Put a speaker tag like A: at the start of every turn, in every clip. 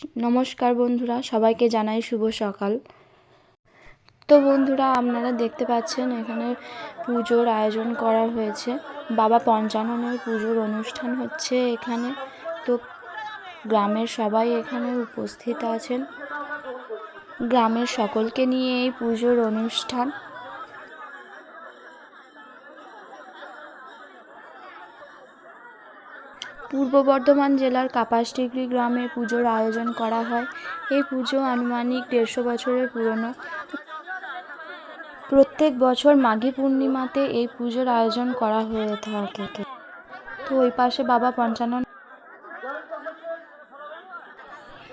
A: নমস্কার বন্ধুরা, সবাইকে জানাই শুভ সকাল। তো বন্ধুরা, আপনারা দেখতে পাচ্ছেন এখানে পুজোর আয়োজন করা হয়েছে। বাবা পঞ্চাননের পুজোর অনুষ্ঠান হচ্ছে এখানে। তো গ্রামের সবাই এখানে উপস্থিত আছেন। গ্রামের সকলকে নিয়ে এই পুজোর অনুষ্ঠান। পূর্ব বর্ধমান জেলার কাপাসডিগরি গ্রামে পুজোর আয়োজন করা হয়। এই পুজো আনুমানিক 150 বছরের পুরনো। প্রত্যেক বছর মাঘী পূর্ণিমাতে এই পুজোর আয়োজন করা হয়ে থাকে। তো ওই পাশে বাবা পঞ্চানন।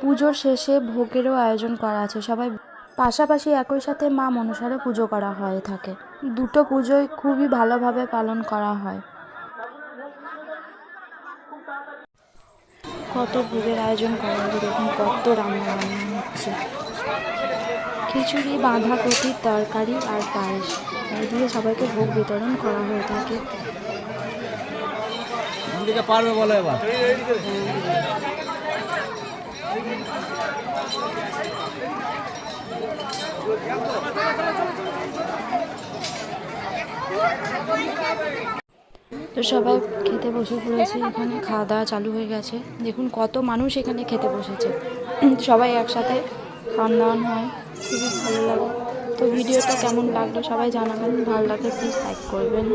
A: পুজোর শেষে ভোগেরও আয়োজন করা আছে। সবাই পাশাপাশি একই সাথে মা মনসারও পুজো করা হয়ে থাকে। দুটো পুজোই খুবই ভালোভাবে পালন করা হয়। কত ভোগের আয়োজন করা হয়েছে, দেখুন কত রান্না হচ্ছে। খিচুড়ি, বাঁধাকপির তরকারি আর পায়েস, এই দিয়ে সবাইকে ভোগ বিতরণ করা হয়ে থাকে। পারবে বলো এবার। তো সবাই খেতে বসে পড়েছে। এখানে খাওয়া দাওয়া চালু হয়ে গেছে। দেখুন কত মানুষ এখানে খেতে বসেছে। সবাই একসাথে খাওয়ান দাওয়ান হয়, খুবই ভালো লাগে। তো ভিডিওটা কেমন লাগলো সবাই জানাবেন। ভালো লাগলে প্লিজ লাইক করবেন।